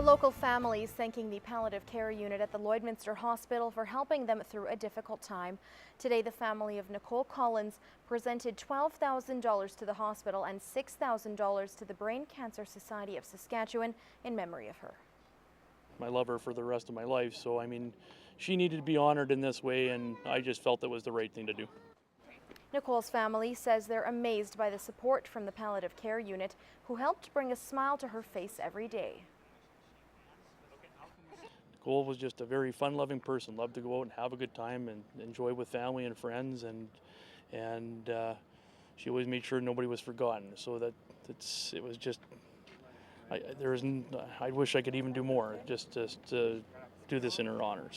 local family is thanking the palliative care unit at the Lloydminster Hospital for helping them through a difficult time. Today, the family of Nicole Collins presented $12,000 to the hospital and $6,000 to the Brain Cancer Society of Saskatchewan in memory of her. I love her for the rest of my life, so I mean, she needed to be honored in this way, and I just felt it was the right thing to do. Nicole's family says they're amazed by the support from the palliative care unit, who helped bring a smile to her face every day. Nicole was just a very fun-loving person, loved to go out and have a good time and enjoy with family and friends, and she always made sure nobody was forgotten. So it was just, I wish I could even do more, just to do this in her honors.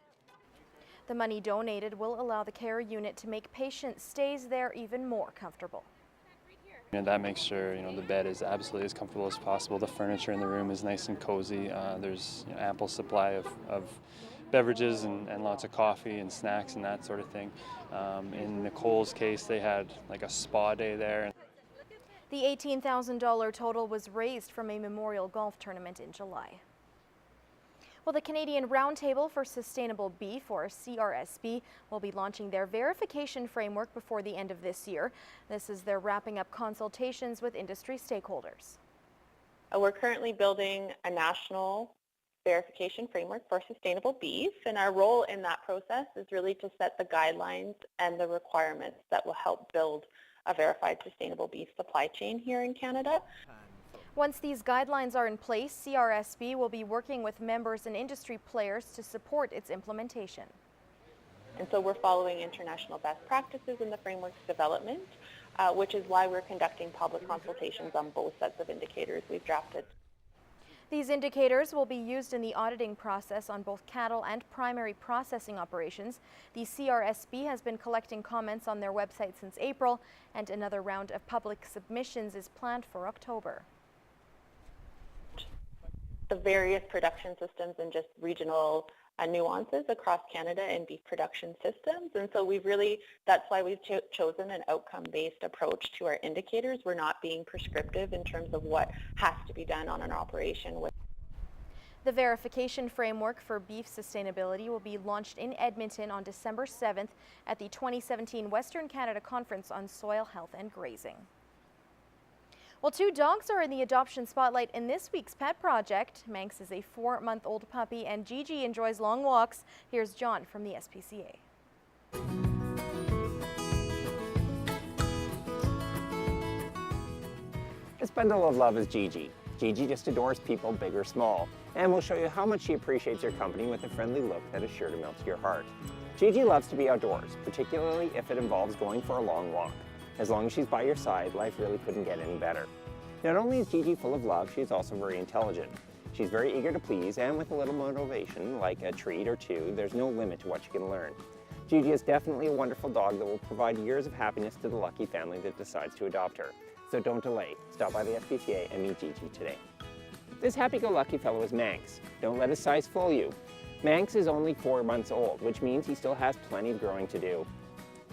The money donated will allow the care unit to make patient stays there even more comfortable. And that makes sure the bed is absolutely as comfortable as possible. The furniture in the room is nice and cozy. There's ample supply of beverages and lots of coffee and snacks and that sort of thing. In Nicole's case, they had like a spa day there. The $18,000 total was raised from a memorial golf tournament in July. Well, the Canadian Roundtable for Sustainable Beef, or CRSB, will be launching their verification framework before the end of this year. This is their wrapping up consultations with industry stakeholders. We're currently building a national verification framework for sustainable beef, and our role in that process is really to set the guidelines and the requirements that will help build a verified sustainable beef supply chain here in Canada. Once these guidelines are in place, CRSB will be working with members and industry players to support its implementation. And so we're following international best practices in the framework's development, which is why we're conducting public consultations on both sets of indicators we've drafted. These indicators will be used in the auditing process on both cattle and primary processing operations. The CRSB has been collecting comments on their website since April, and another round of public submissions is planned for October. The various production systems and just regional nuances across Canada in beef production systems. And so that's why we've chosen an outcome-based approach to our indicators. We're not being prescriptive in terms of what has to be done on an operation. The verification framework for beef sustainability will be launched in Edmonton on December 7th at the 2017 Western Canada Conference on Soil Health and Grazing. Well, two dogs are in the adoption spotlight in this week's pet project. Manx is a 4-month-old puppy, and Gigi enjoys long walks. Here's John from the SPCA. This bundle of love is Gigi. Gigi just adores people, big or small, and we'll show you how much she appreciates your company with a friendly look that is sure to melt your heart. Gigi loves to be outdoors, particularly if it involves going for a long walk. As long as she's by your side, life really couldn't get any better. Not only is Gigi full of love, she's also very intelligent. She's very eager to please, and with a little motivation, like a treat or two, there's no limit to what she can learn. Gigi is definitely a wonderful dog that will provide years of happiness to the lucky family that decides to adopt her. So don't delay. Stop by the SPCA and meet Gigi today. This happy-go-lucky fellow is Manx. Don't let his size fool you. Manx is only 4 months old, which means he still has plenty of growing to do.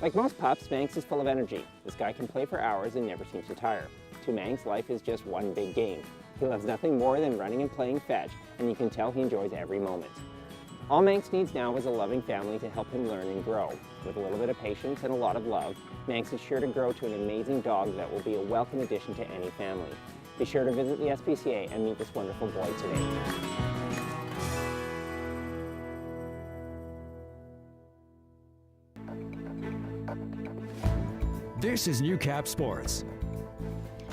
Like most pups, Manx is full of energy. This guy can play for hours and never seems to tire. To Manx, life is just one big game. He loves nothing more than running and playing fetch, and you can tell he enjoys every moment. All Manx needs now is a loving family to help him learn and grow. With a little bit of patience and a lot of love, Manx is sure to grow to an amazing dog that will be a welcome addition to any family. Be sure to visit the SPCA and meet this wonderful boy today. This is Newcap Sports.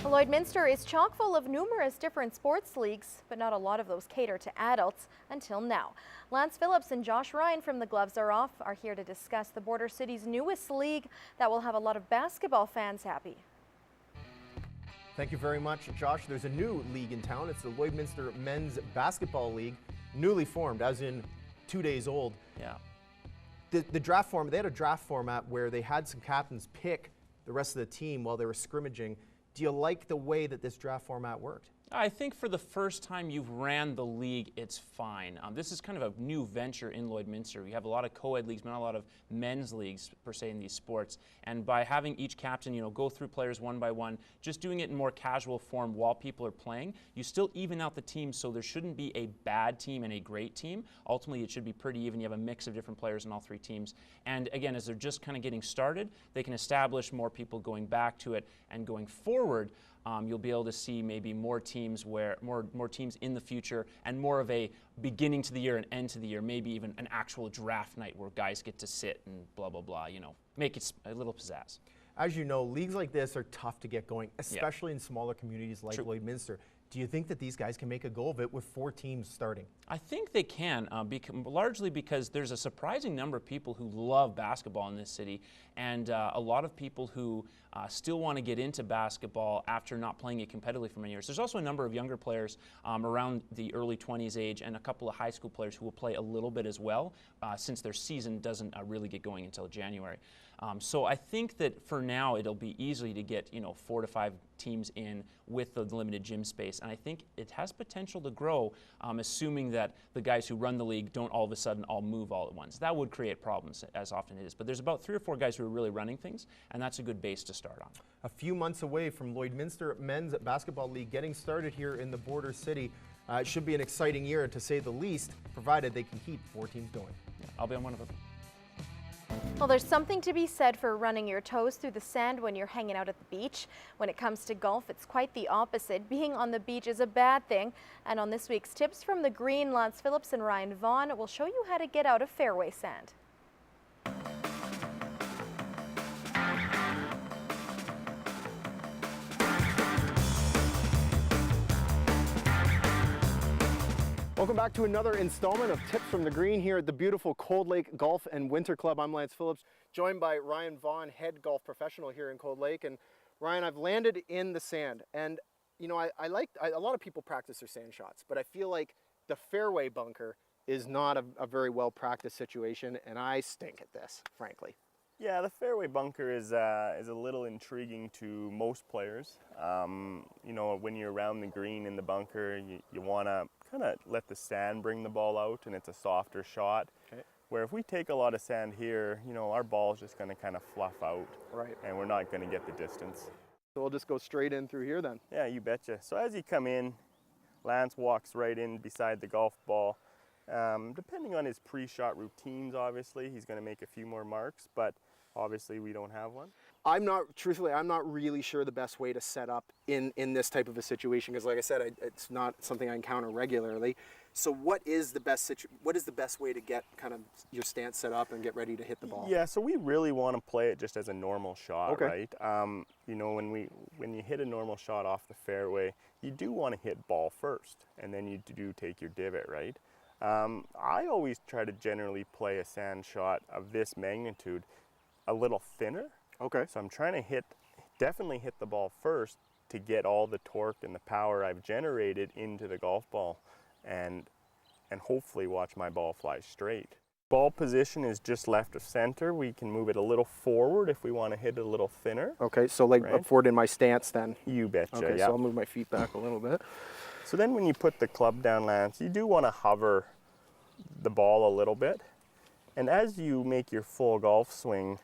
Lloydminster is chock full of numerous different sports leagues, but not a lot of those cater to adults until now. Lance Phillips and Josh Ryan from The Gloves Are Off are here to discuss the Border City's newest league that will have a lot of basketball fans happy. Thank you very much, Josh. There's a new league in town. It's the Lloydminster Men's Basketball League, newly formed, as in 2 days old. Yeah. The draft form, they had a draft format where they had some captains pick the rest of the team while they were scrimmaging. Do you like the way that this draft format worked? I think for the first time you've ran the league, it's fine. This is kind of a new venture in Lloydminster. We have a lot of co-ed leagues, but not a lot of men's leagues per se in these sports. And by having each captain, go through players one by one, just doing it in more casual form while people are playing, you still even out the teams, so there shouldn't be a bad team and a great team. Ultimately, it should be pretty even. You have a mix of different players in all three teams. And again, as they're just kind of getting started, they can establish more people going back to it, and going forward, you'll be able to see maybe more teams more teams in the future, and more of a beginning to the year and end to the year, maybe even an actual draft night where guys get to sit and blah, blah, blah, make it a little pizzazz. As you know, leagues like this are tough to get going, especially in smaller communities like Lloydminster. Do you think that these guys can make a go of it with 4 teams starting? I think they can, largely because there's a surprising number of people who love basketball in this city, and a lot of people who still want to get into basketball after not playing it competitively for many years. There's also a number of younger players around the early 20s age, and a couple of high school players who will play a little bit as well, since their season doesn't really get going until January. So I think that for now it'll be easy to get 4 to 5 teams in with the limited gym space, and I think it has potential to grow, assuming that the guys who run the league don't all of a sudden all move all at once. That would create problems, as often it is. But there's about 3 or 4 guys who are really running things, and that's a good base to start on. A few months away from Lloydminster Men's Basketball League getting started here in the border city. It should be an exciting year, to say the least, provided they can keep 4 teams going. Yeah, I'll be on one of them. Well, there's something to be said for running your toes through the sand when you're hanging out at the beach. When it comes to golf, it's quite the opposite. Being on the beach is a bad thing. And on this week's Tips from the Green, Lance Phillips and Ryan Vaughn will show you how to get out of fairway sand. Welcome back to another installment of Tips from the Green here at the beautiful Cold Lake Golf and Winter Club. I'm Lance Phillips, joined by Ryan Vaughn, head golf professional here in Cold Lake. And Ryan, I've landed in the sand, and a lot of people practice their sand shots, but I feel like the fairway bunker is not a very well practiced situation, and I stink at this, frankly. Yeah, the fairway bunker is a little intriguing to most players. When you're around the green in the bunker, you want to kind of let the sand bring the ball out, and it's a softer shot. Okay. Where if we take a lot of sand here, our ball's just going to kind of fluff out. Right. And we're not going to get the distance. So we'll just go straight in through here then. Yeah, you betcha. So as you come in, Lance walks right in beside the golf ball. Depending on his pre-shot routines, obviously, he's going to make a few more marks, but obviously we don't have one. I'm not really sure the best way to set up in this type of a situation, because like I said, it's not something I encounter regularly. So what is the best way to get kind of your stance set up and get ready to hit the ball? Yeah, so we really want to play it just as a normal shot, okay, right? When you hit a normal shot off the fairway, you do want to hit ball first, and then you do take your divot, right? I always try to generally play a sand shot of this magnitude a little thinner. Okay. So I'm trying to definitely hit the ball first to get all the torque and the power I've generated into the golf ball, and hopefully watch my ball fly straight. Ball position is just left of center. We can move it a little forward if we want to hit it a little thinner. Okay, so like right? Up forward in my stance then. You betcha, okay, yeah. So I'll move my feet back a little bit. So then when you put the club down, Lance, you do want to hover the ball a little bit. And as you make your full golf swing,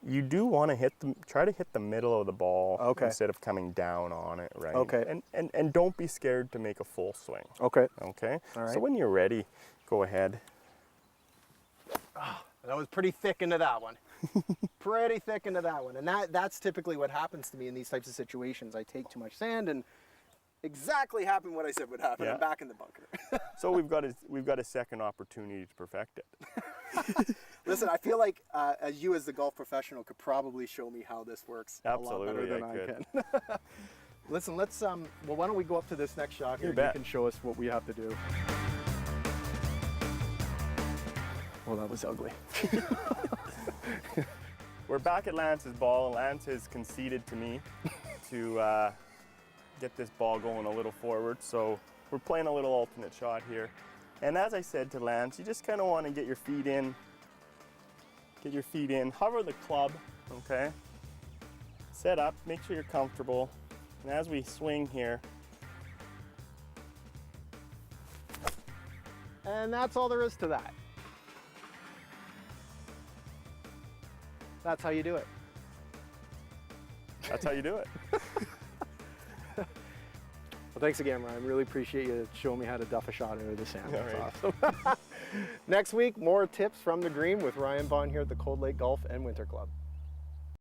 you do want to try to hit the middle of the ball, okay, instead of coming down on it, right? Okay. And don't be scared to make a full swing. Okay. Okay. All right. So when you're ready, go ahead. Oh, that was pretty thick into that one. Pretty thick into that one. And that's typically what happens to me in these types of situations. I take too much sand, and exactly happened what I said would happen. Yeah. I'm back in the bunker. So we've got a second opportunity to perfect it. Listen, I feel like you as the golf professional could probably show me how this works. Absolutely, a lot better than I can. Listen, let's well, why don't we go up to this next shot here, and you can show us what we have to do. Well, that was ugly. We're back at Lance's ball. Lance has conceded to me to get this ball going a little forward. So we're playing a little alternate shot here. And as I said to Lance, you just kind of want to get your feet in. Get your feet in. Hover the club, okay? Set up, make sure you're comfortable. And as we swing here, And that's all there is to that. That's how you do it. That's how you do it. Well, thanks again, Ryan. Really appreciate you showing me how to duff a shot into the sand. That's All awesome. Next week, more tips from the green with Ryan Vaughn here at the Cold Lake Golf and Winter Club.